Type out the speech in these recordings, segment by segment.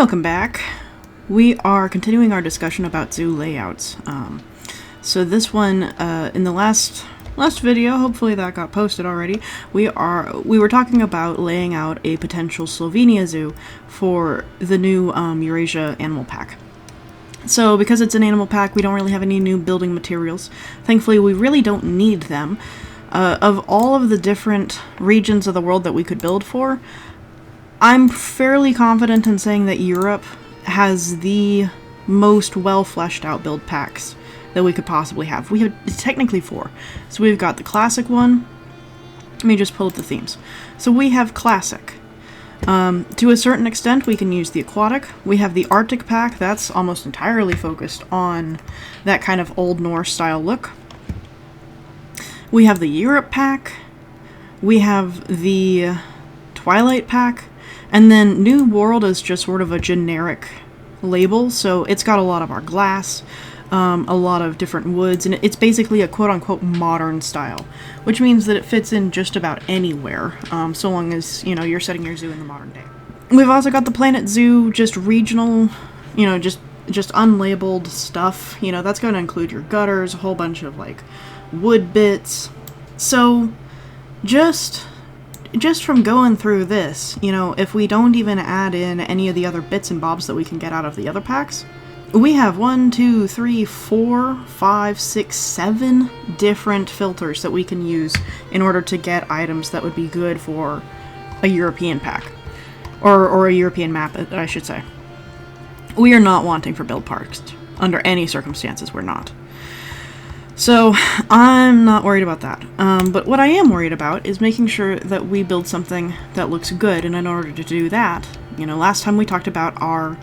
Welcome back. We are continuing our discussion about zoo layouts. So this one, in the last video, hopefully that got posted already, we were talking about laying out a potential Slovenia zoo for the new Eurasia animal pack. So because it's an animal pack, we don't really have any new building materials. Thankfully, we really don't need them. Of all of the different regions of the world that we could build for, I'm fairly confident in saying that Europe has the most well-fleshed out build packs that we could possibly have. We have technically 4. So we've got the classic one. Let me just pull up the themes. So we have classic. To a certain extent, we can use the aquatic. We have the Arctic pack. That's almost entirely focused on that kind of Old Norse style look. We have the Europe pack. We have the Twilight pack. And then New World is just sort of a generic label, so it's got a lot of our glass, a lot of different woods, and it's basically a quote-unquote modern style, which means that it fits in just about anywhere, so long as, you know, you're setting your zoo in the modern day. We've also got the Planet Zoo, just regional, you know, just unlabeled stuff. You know, that's going to include your gutters, a whole bunch of, like, wood bits. So, just from going through this, you know, if we don't even add in any of the other bits and bobs that we can get out of the other packs, we have 1, 2, 3, 4, 5, 6, 7 different filters that we can use in order to get items that would be good for a European pack. Or a European map, I should say. We are not wanting for build parks. Under any circumstances, we're not. So, I'm not worried about that. But what I am worried about is making sure that we build something that looks good, and in order to do that, you know, last time we talked about our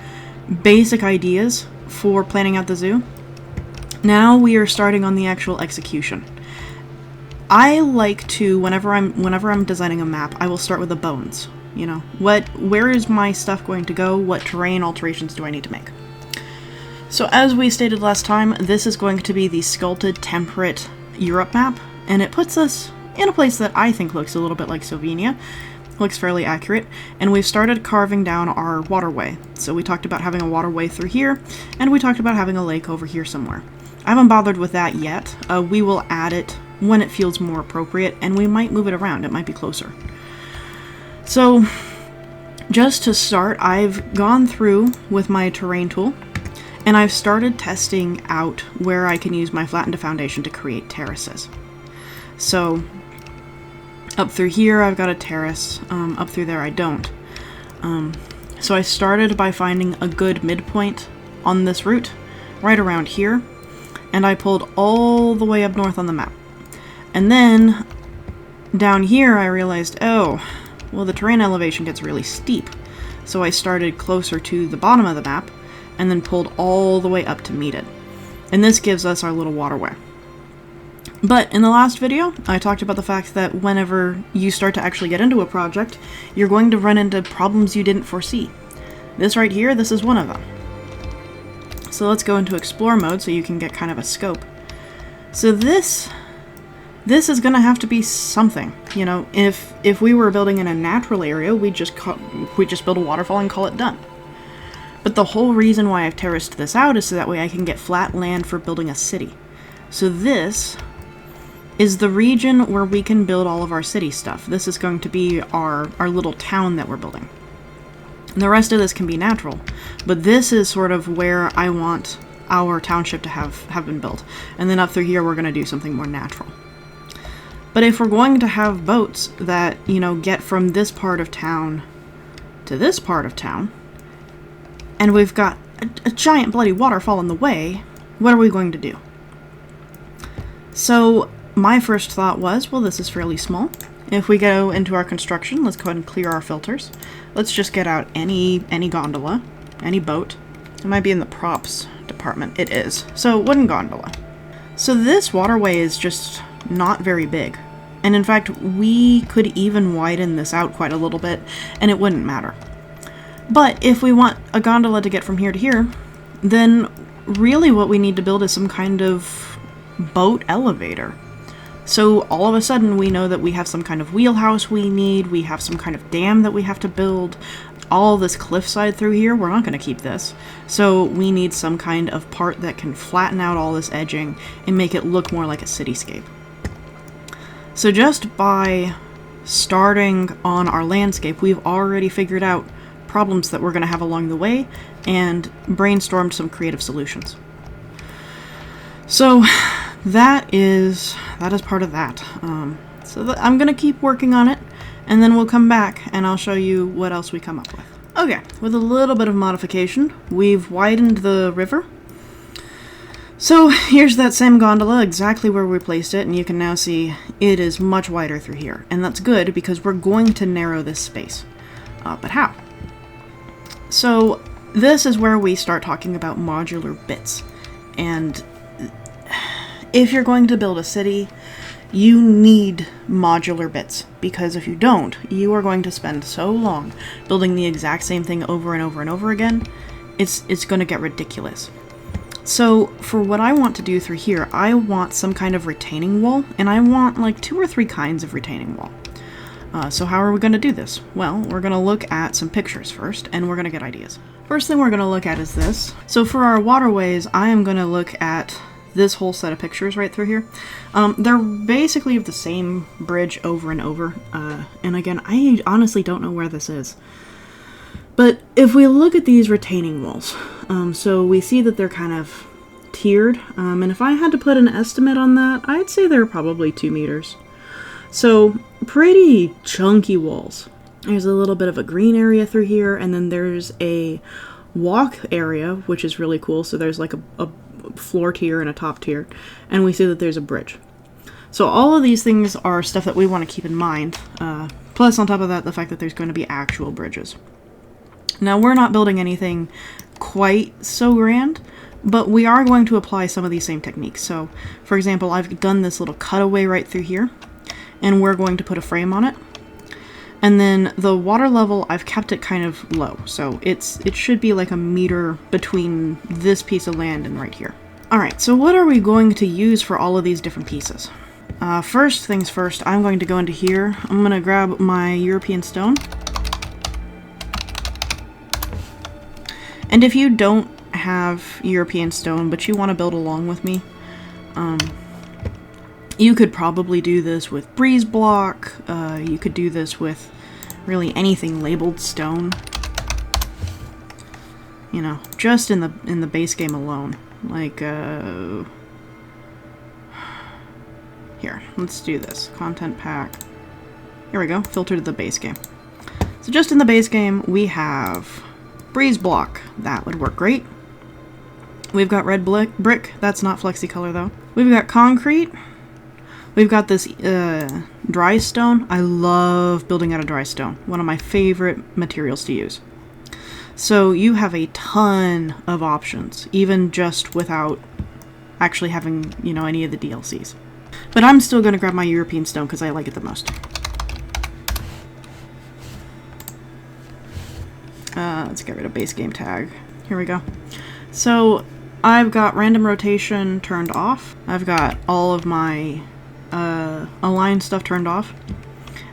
basic ideas for planning out the zoo. Now we are starting on the actual execution. I like to, whenever I'm designing a map, I will start with the bones. You know, where is my stuff going to go? What terrain alterations do I need to make? So as we stated last time, this is going to be the sculpted temperate Europe map, and it puts us in a place that I think looks a little bit like Slovenia. Looks fairly accurate, and we've started carving down our waterway. So we talked about having a waterway through here, and we talked about having a lake over here somewhere. I haven't bothered with that yet. We will add it when it feels more appropriate, and we might move it around. It might be closer. So, just to start, I've gone through with my terrain tool, and I've started testing out where I can use my flattened foundation to create terraces. So, up through here I've got a terrace, up through there I don't. So I started by finding a good midpoint on this route, right around here, and I pulled all the way up north on the map. And then, down here I realized, oh, well the terrain elevation gets really steep. So I started closer to the bottom of the map, and then pulled all the way up to meet it. And this gives us our little waterway. But in the last video, I talked about the fact that whenever you start to actually get into a project, you're going to run into problems you didn't foresee. This right here, this is one of them. So let's go into explore mode so you can get kind of a scope. So this is going to have to be something. You know, if we were building in a natural area, we just build a waterfall and call it done. But the whole reason why I've terraced this out is so that way I can get flat land for building a city. So this is the region where we can build all of our city stuff. This is going to be our little town that we're building. And the rest of this can be natural. But this is sort of where I want our township to have been built. And then up through here we're going to do something more natural. But if we're going to have boats that, you know, get from this part of town to this part of town, and we've got a giant bloody waterfall in the way, what are we going to do? So my first thought was, well, this is fairly small. If we go into our construction, let's go ahead and clear our filters. Let's just get out any gondola, any boat. It might be in the props department. It is. So wooden gondola. So this waterway is just not very big. And in fact, we could even widen this out quite a little bit, and it wouldn't matter. But if we want a gondola to get from here to here, then really what we need to build is some kind of boat elevator. So all of a sudden we know that we have some kind of wheelhouse we need, we have some kind of dam that we have to build, all this cliffside through here, we're not going to keep this. So we need some kind of part that can flatten out all this edging and make it look more like a cityscape. So just by starting on our landscape, we've already figured out problems that we're going to have along the way and brainstormed some creative solutions. So that is part of that. I'm going to keep working on it, and then we'll come back and I'll show you what else we come up with. Okay, with a little bit of modification, we've widened the river. So here's that same gondola, exactly where we placed it, and you can now see it is much wider through here. And that's good because we're going to narrow this space. But how? So this is where we start talking about modular bits. And if you're going to build a city, you need modular bits, because if you don't, you are going to spend so long building the exact same thing over and over and over again, it's going to get ridiculous. So for what I want to do through here, I want some kind of retaining wall, and I want like 2 or 3 kinds of retaining wall. So how are we going to do this? Well, we're going to look at some pictures first, and we're going to get ideas. First thing we're going to look at is this. So for our waterways, I am going to look at this whole set of pictures right through here. They're basically of the same bridge over and over. And again, I honestly don't know where this is. But if we look at these retaining walls, so we see that they're kind of tiered. And if I had to put an estimate on that, I'd say they're probably 2 meters. So pretty chunky walls. There's a little bit of a green area through here, and then there's a walk area, which is really cool. So there's like a floor tier and a top tier, and we see that there's a bridge. So all of these things are stuff that we want to keep in mind, plus on top of that, the fact that there's going to be actual bridges. Now, we're not building anything quite so grand, but we are going to apply some of these same techniques. So, for example, I've done this little cutaway right through here, and we're going to put a frame on it. And then the water level, I've kept it kind of low, so it should be like a meter between this piece of land and right here. Alright, so what are we going to use for all of these different pieces? First things first, I'm going to go into here. I'm going to grab my European stone. And if you don't have European stone, but you want to build along with me, you could probably do this with breeze block. You could do this with really anything labeled stone. You know, just in the base game alone. Like, here, let's do this. Content pack. Here we go, filter to the base game. So just in the base game, we have breeze block. That would work great. We've got red brick. That's not flexi color though. We've got concrete. We've got this dry stone. I love building out of dry stone. One of my favorite materials to use. So you have a ton of options, even just without actually having, you know, any of the DLCs. But I'm still going to grab my European stone because I like it the most. Let's get rid of base game tag. Here we go. So I've got random rotation turned off. I've got all of my align stuff turned off.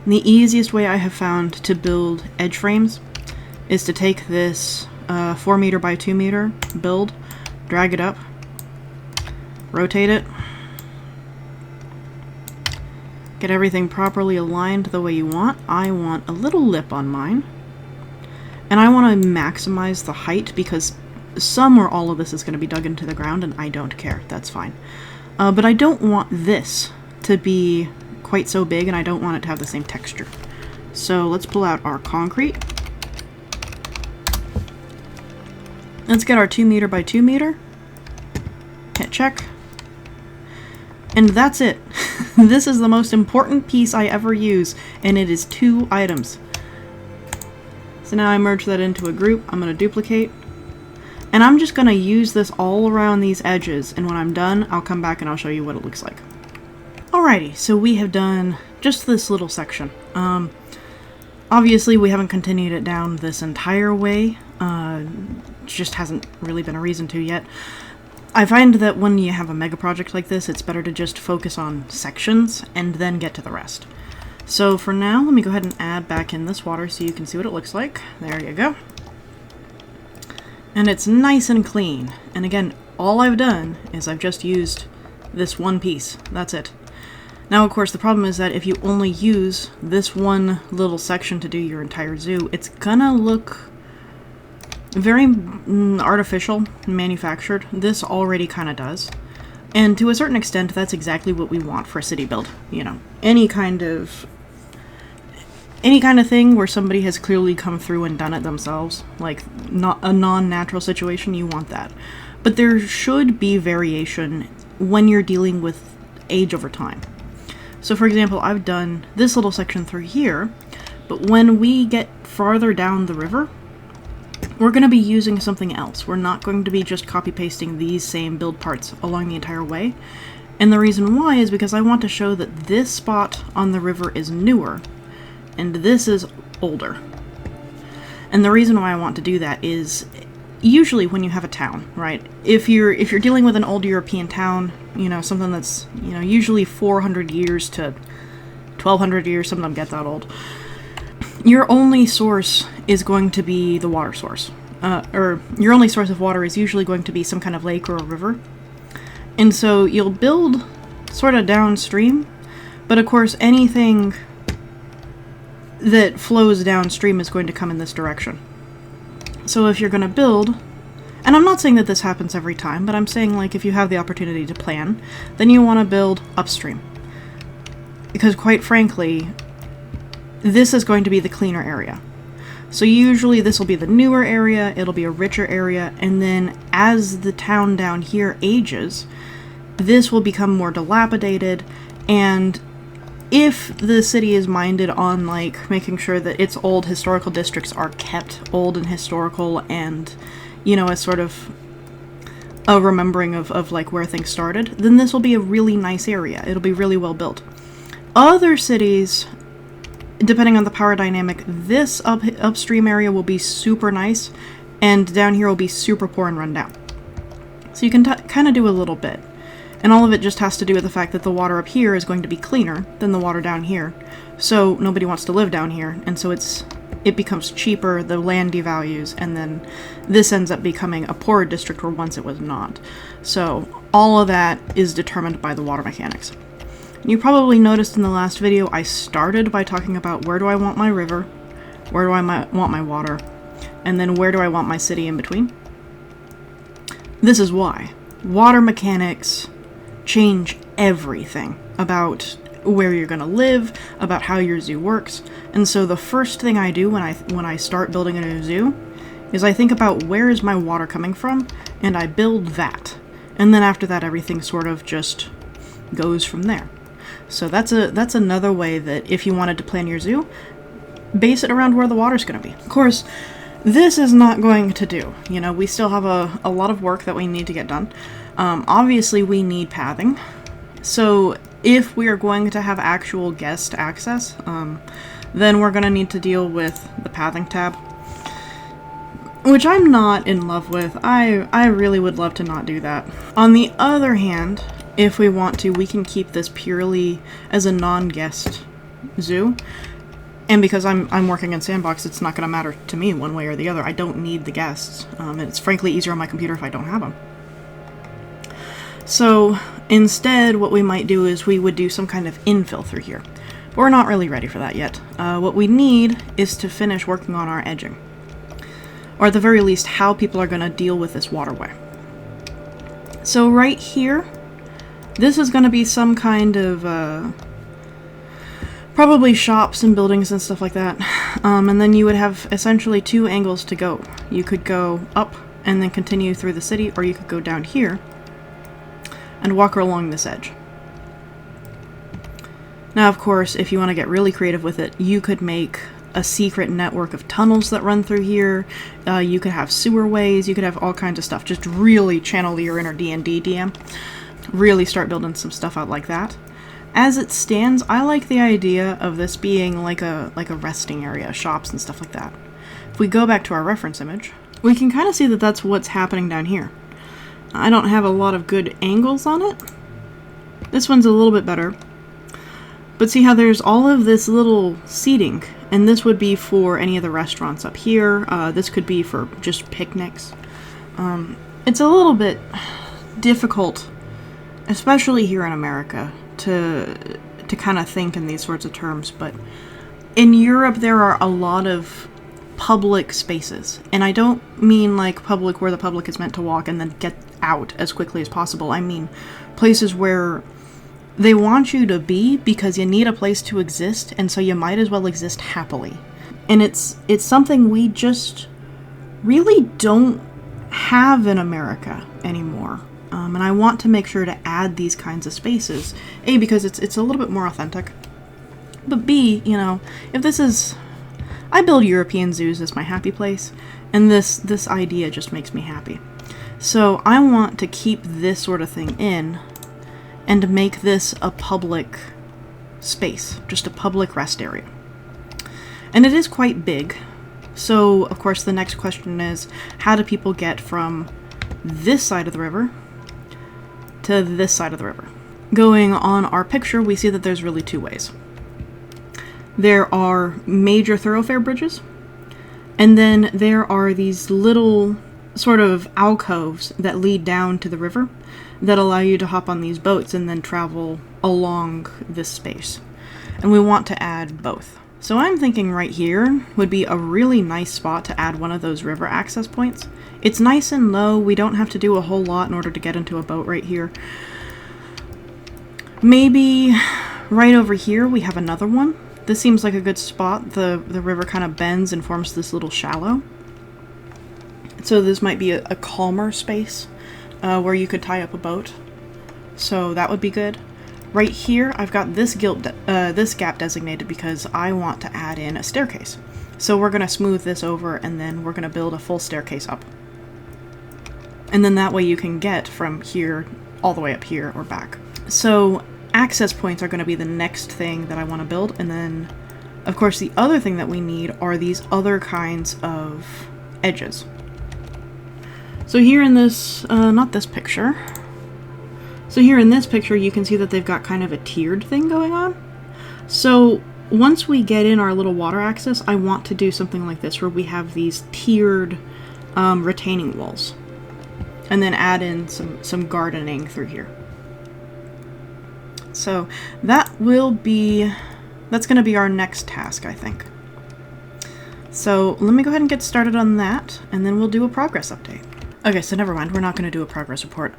And the easiest way I have found to build edge frames is to take this 4 meter by 2 meter build, drag it up, rotate it, get everything properly aligned the way you want. I want a little lip on mine, and I want to maximize the height because some or all of this is going to be dug into the ground, and I don't care. That's fine. But I don't want this to be quite so big, and I don't want it to have the same texture. So let's pull out our concrete. Let's get our 2 meter by 2 meter. Hit check. And that's it. This is the most important piece I ever use, and it is 2 items. So now I merge that into a group. I'm going to duplicate. And I'm just going to use this all around these edges, and when I'm done, I'll come back and I'll show you what it looks like. Alrighty, so we have done just this little section. Obviously, we haven't continued it down this entire way. Just hasn't really been a reason to yet. I find that when you have a mega project like this, it's better to just focus on sections and then get to the rest. So for now, let me go ahead and add back in this water so you can see what it looks like. There you go. And it's nice and clean. And again, all I've done is I've just used this one piece. That's it. Now, of course, the problem is that if you only use this one little section to do your entire zoo, it's gonna look very artificial, manufactured. This already kind of does. And to a certain extent, that's exactly what we want for a city build. You know, any kind of thing where somebody has clearly come through and done it themselves, like not a non-natural situation, you want that. But there should be variation when you're dealing with age over time. So for example, I've done this little section through here, but when we get farther down the river, we're going to be using something else. We're not going to be just copy-pasting these same build parts along the entire way. And the reason why is because I want to show that this spot on the river is newer, and this is older. And the reason why I want to do that is usually when you have a town, right? If you're dealing with an old European town, you know, something that's, you know, usually 400 years to 1200 years, some of them get that old, your only source is going to be the water source. Or your only source of water is usually going to be some kind of lake or a river. And so you'll build sort of downstream, but of course anything that flows downstream is going to come in this direction. So if you're going to build, and I'm not saying that this happens every time, but I'm saying like if you have the opportunity to plan, then you want to build upstream. Because quite frankly, this is going to be the cleaner area. So usually this will be the newer area, it'll be a richer area, and then as the town down here ages, this will become more dilapidated, and if the city is minded on like making sure that its old historical districts are kept old and historical and, you know, as sort of a remembering of like where things started, then this will be a really nice area. It'll be really well built. Other cities, depending on the power dynamic, this upstream area will be super nice, and down here will be super poor and run down. So you can kind of do a little bit. And all of it just has to do with the fact that the water up here is going to be cleaner than the water down here. So nobody wants to live down here, and so it becomes cheaper, the land devalues, and then this ends up becoming a poorer district where once it was not. So all of that is determined by the water mechanics. You probably noticed in the last video I started by talking about where do I want my river, where do I want my water, and then where do I want my city in between. This is why. Water mechanics change everything about where you're going to live, about how your zoo works. And so the first thing I do when I start building a new zoo is I think about where is my water coming from, and I build that. And then after that everything sort of just goes from there. So that's another way that if you wanted to plan your zoo, base it around where the water's going to be. Of course, this is not going to do. You know, we still have a lot of work that we need to get done. Obviously, we need pathing. So if we are going to have actual guest access, then we're going to need to deal with the pathing tab, which I'm not in love with. I really would love to not do that. On the other hand, if we want to, we can keep this purely as a non-guest zoo. And because I'm working in Sandbox, it's not going to matter to me one way or the other. I don't need the guests. It's frankly easier on my computer if I don't have them. So instead, what we might do is we would do some kind of infill through here. But we're not really ready for that yet. What we need is to finish working on our edging. Or at the very least, how people are going to deal with this waterway. So right here, this is going to be some kind of, probably shops and buildings and stuff like that. And then you would have essentially two angles to go. You could go up and then continue through the city, or you could go down here and walk along this edge. Now, of course, if you want to get really creative with it, you could make a secret network of tunnels that run through here. You could have sewer ways. You could have all kinds of stuff. Just really channel your inner D&D DM. Really start building some stuff out like that. As it stands, I like the idea of this being like a resting area, shops and stuff like that. If we go back to our reference image, we can kind of see that that's what's happening down here. I don't have a lot of good angles on it. This one's a little bit better. But see how there's all of this little seating, and this would be for any of the restaurants up here. This could be for just picnics. It's a little bit difficult, especially here in America, to kind of think in these sorts of terms, but in Europe there are a lot of public spaces, and I don't mean like public where the public is meant to walk and then get out as quickly as possible. I mean places where they want you to be because you need a place to exist, and so you might as well exist happily. And it's something we just really don't have in America anymore. And I want to make sure to add these kinds of spaces. A, because it's a little bit more authentic. But B, you know, if this is... I build European zoos as my happy place, and this idea just makes me happy. So I want to keep this sort of thing in, and to make this a public space, just a public rest area. And it is quite big, so of course the next question is, how do people get from this side of the river to this side of the river? Going on our picture, we see that there's really two ways. There are major thoroughfare bridges, and then there are these little sort of alcoves that lead down to the river that allow you to hop on these boats and then travel along this space. And we want to add both. So I'm thinking right here would be a really nice spot to add one of those river access points. It's nice and low, we don't have to do a whole lot in order to get into a boat right here. Maybe right over here we have another one. This seems like a good spot. The river kind of bends and forms this little shallow. So this might be a calmer space where you could tie up a boat. So that would be good. Right here, I've got this gap designated because I want to add in a staircase. So we're going to smooth this over, and then we're going to build a full staircase up. And then that way you can get from here all the way up here or back. So access points are going to be the next thing that I want to build. And then, of course, the other thing that we need are these other kinds of edges. So here in this, not this picture. So here in this picture, you can see that they've got kind of a tiered thing going on. So once we get in our little water access, I want to do something like this, where we have these tiered retaining walls. And then add in some gardening through here. So that's going to be our next task, I think. So let me go ahead and get started on that, and then we'll do a progress update. Okay, so never mind, we're not going to do a progress report.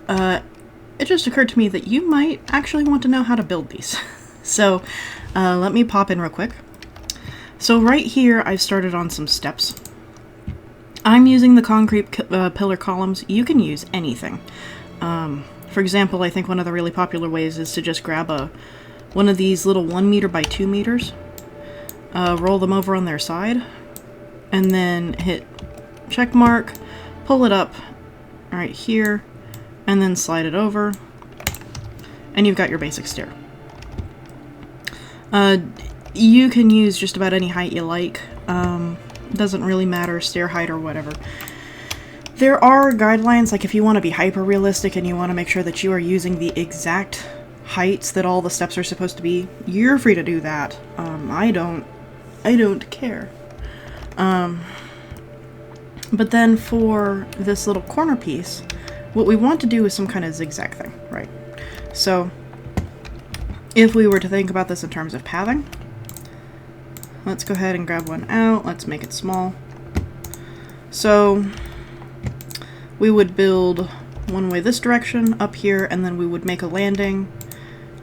It just occurred to me that you might actually want to know how to build these. So let me pop in real quick. So right here, I've started on some steps. I'm using the concrete pillar columns. You can use anything. For example, I think one of the really popular ways is to just grab one of these little 1 meter by 2 meters, roll them over on their side, and then hit check mark, pull it up right here, and then slide it over, and you've got your basic stair. You can use just about any height you like. Doesn't really matter, stair height or whatever. There are guidelines, like if you want to be hyper realistic and you want to make sure that you are using the exact heights that all the steps are supposed to be, you're free to do that. I don't care. But then for this little corner piece, what we want to do is some kind of zigzag thing, right? So if we were to think about this in terms of pathing, let's go ahead and grab one out. Let's make it small. So we would build one way this direction up here, and then we would make a landing,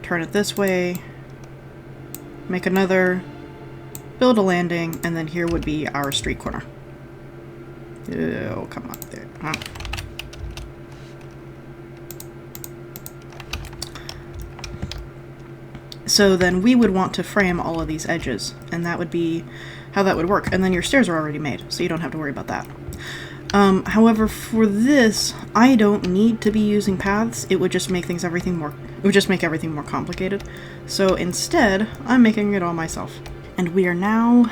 turn it this way, make another, build a landing, and then here would be our street corner. Oh, come up there. Huh? So then we would want to frame all of these edges, and that would be how that would work. And then your stairs are already made, so you don't have to worry about that. However, for this, I don't need to be using paths. It would just make everything more complicated. So instead, I'm making it all myself. And we are now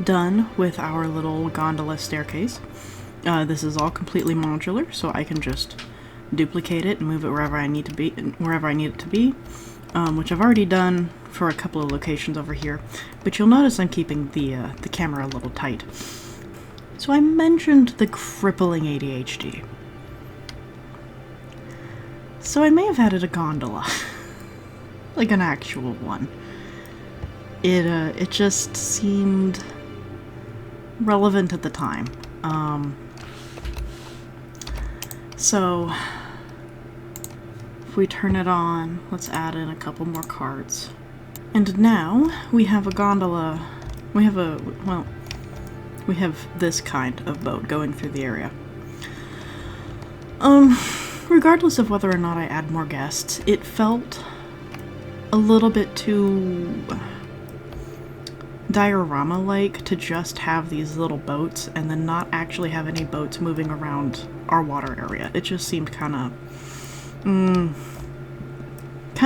done with our little gondola staircase. This is all completely modular, so I can just duplicate it and move it wherever I need it to be, which I've already done for a couple of locations over here, but you'll notice I'm keeping the camera a little tight. So I mentioned the crippling ADHD. So I may have added a gondola, like an actual one. It just seemed relevant at the time. So if we turn it on, let's add in a couple more cards. And now we have a gondola. We have this kind of boat going through the area. Regardless of whether or not I add more guests, it felt a little bit too diorama-like to just have these little boats and then not actually have any boats moving around our water area. It just seemed kind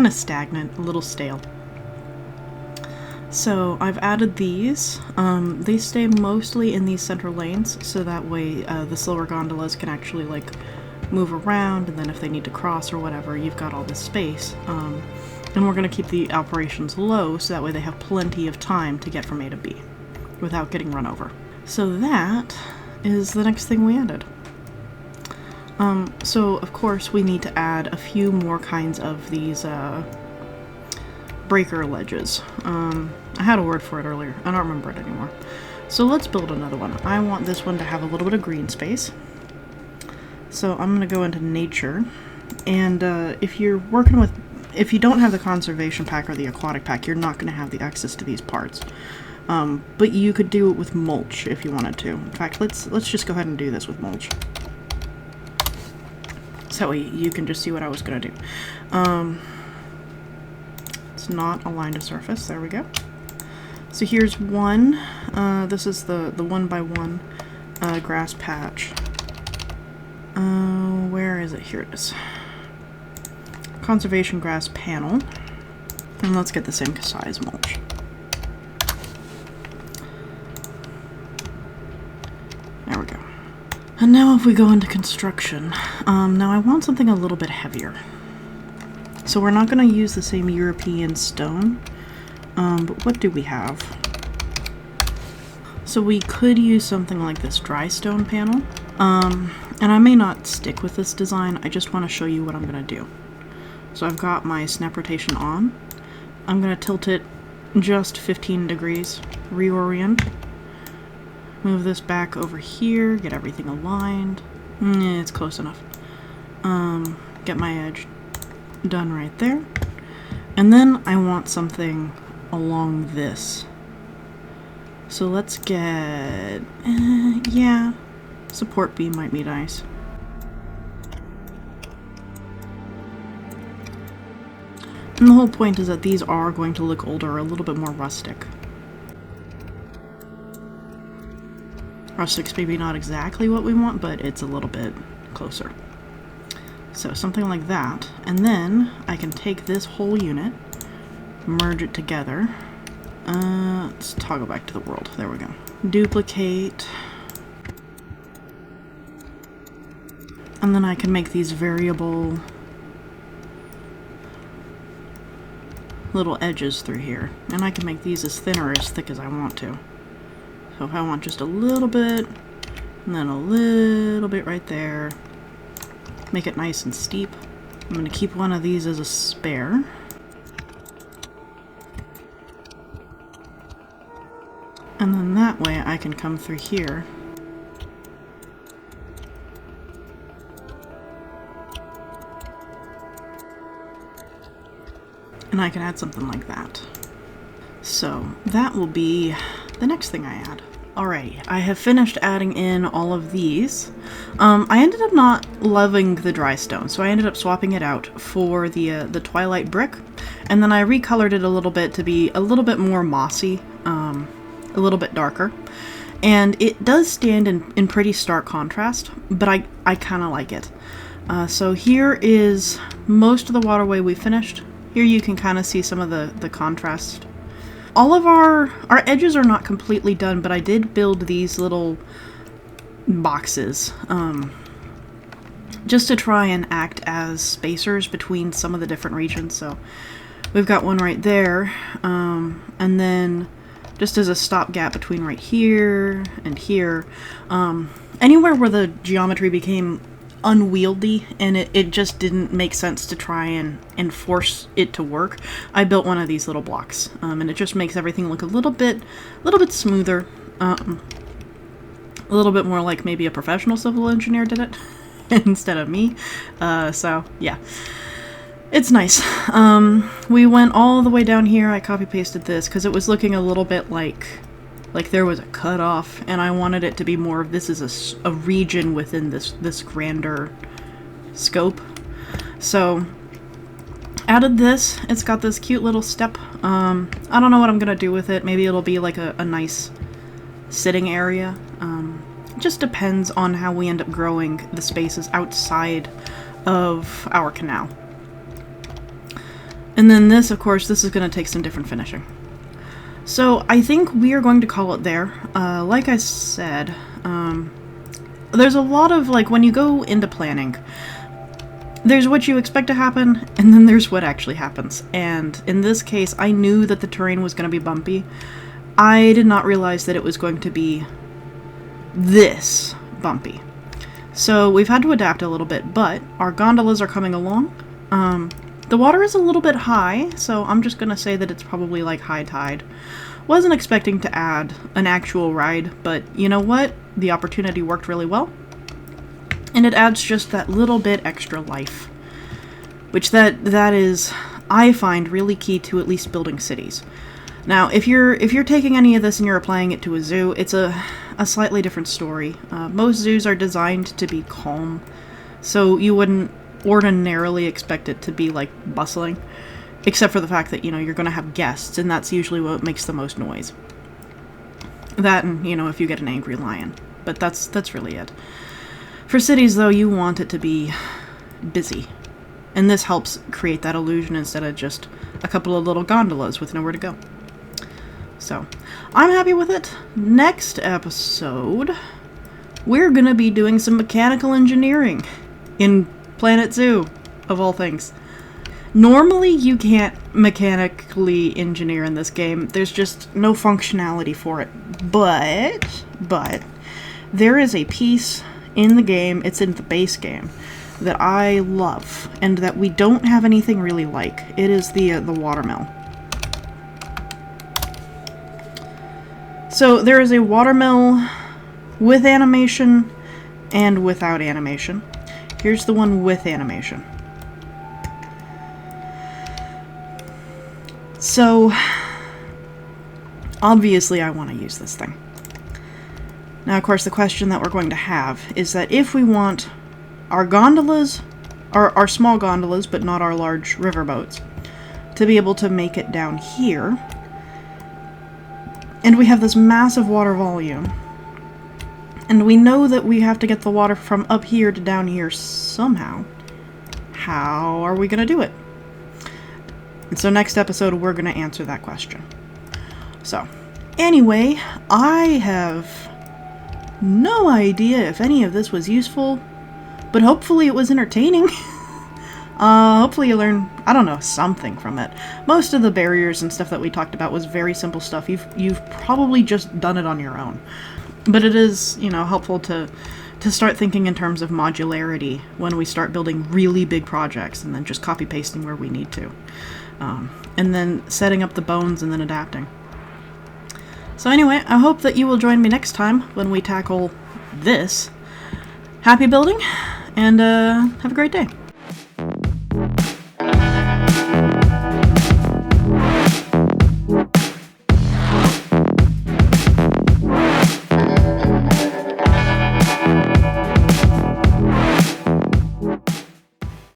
of stagnant, a little stale. So I've added these. They stay mostly in these central lanes, so that way the slower gondolas can actually like move around, and then if they need to cross or whatever, you've got all this space. And we're going to keep the operations low, so that way they have plenty of time to get from A to B without getting run over. So that is the next thing we added. So of course we need to add a few more kinds of these breaker ledges. I had a word for it earlier. I don't remember it anymore. So let's build another one. I want this one to have a little bit of green space. So I'm going to go into nature. And if you don't have the conservation pack or the aquatic pack, you're not going to have the access to these parts. But you could do it with mulch if you wanted to. In fact, let's just go ahead and do this with mulch. So you can just see what I was going to do. It's not aligned to surface. There we go. So here's one. This is the 1x1 grass patch. Where is it? Here it is. Conservation grass panel. And let's get the same size mulch. There we go. And now if we go into construction, now I want something a little bit heavier. So we're not going to use the same European stone, but what do we have? So we could use something like this dry stone panel, and I may not stick with this design, I just want to show you what I'm going to do. So I've got my snap rotation on. I'm going to tilt it just 15 degrees, reorient, move this back over here, get everything aligned. It's close enough. Get my edge done right there. And then I want something along this. So let's get, yeah, support beam might be nice. And the whole point is that these are going to look older, a little bit more rustic. Rustic's maybe not exactly what we want, but it's a little bit closer. So something like that, and then I can take this whole unit, merge it together. Let's toggle back to the world. There we go. Duplicate. And then I can make these variable little edges through here. And I can make these as thin or as thick as I want to. So if I want just a little bit, and then a little bit right there, make it nice and steep. I'm going to keep one of these as a spare. And then that way I can come through here and I can add something like that. So that will be the next thing I add. Alrighty, I have finished adding in all of these. I ended up not loving the dry stone, so I ended up swapping it out for the twilight brick, and then I recolored it a little bit to be a little bit more mossy, a little bit darker. And it does stand in pretty stark contrast, but I kind of like it. So here is most of the waterway we finished. Here you can kind of see some of the contrast. All of our edges are not completely done, but I did build these little boxes just to try and act as spacers between some of the different regions. So We've got one right there, and then just as a stopgap between right here and here, anywhere where the geometry became unwieldy and it just didn't make sense to try and force it to work, I built one of these little blocks, and it just makes everything look a little bit smoother, a little bit more like maybe a professional civil engineer did it instead of me. So yeah, it's nice. We went all the way down here. I copy pasted this because it was looking a little bit like there was a cutoff, and I wanted it to be more of this is a region within this grander scope. So added this. It's got this cute little step. I don't know what I'm gonna do with it. Maybe it'll be like a nice sitting area. It just depends on how we end up growing the spaces outside of our canal. And then this, of course, this is going to take some different finishing. So I think we are going to call it there. Like I said, there's a lot of, like, when you go into planning, there's what you expect to happen, and then there's what actually happens. And in this case, I knew that the terrain was going to be bumpy. I did not realize that it was going to be this bumpy. So we've had to adapt a little bit, but our gondolas are coming along. The water is a little bit high, so I'm just gonna say that it's probably like high tide. Wasn't expecting to add an actual ride, but you know what? The opportunity worked really well. And it adds just that little bit extra life. Which that is, I find, really key to at least building cities. Now, if you're taking any of this and you're applying it to a zoo, it's a slightly different story. Most zoos are designed to be calm, so you wouldn't ordinarily expect it to be like bustling, except for the fact that, you know, you're going to have guests, and that's usually what makes the most noise. That and, you know, if you get an angry lion. But that's really it. For cities, though, you want it to be busy. And this helps create that illusion instead of just a couple of little gondolas with nowhere to go. So, I'm happy with it. Next episode, we're going to be doing some mechanical engineering in Planet Zoo, of all things. Normally, you can't mechanically engineer in this game. There's just no functionality for it. But, there is a piece in the game, it's in the base game, that I love, and that we don't have anything really like. It is the watermill. So, there is a watermill with animation and without animation. Here's the one with animation. So, obviously I want to use this thing. Now, of course, the question that we're going to have is that if we want our gondolas, our small gondolas, but not our large riverboats, to be able to make it down here, and we have this massive water volume, and we know that we have to get the water from up here to down here somehow. How are we going to do it? And so next episode, we're going to answer that question. So, anyway, I have no idea if any of this was useful, but hopefully it was entertaining. Hopefully you learn, I don't know, something from it. Most of the barriers and stuff that we talked about was very simple stuff. You've probably just done it on your own. But it is, you know, helpful to start thinking in terms of modularity when we start building really big projects, and then just copy-pasting where we need to. And then setting up the bones and then adapting. So anyway, I hope that you will join me next time when we tackle this. Happy building, and have a great day.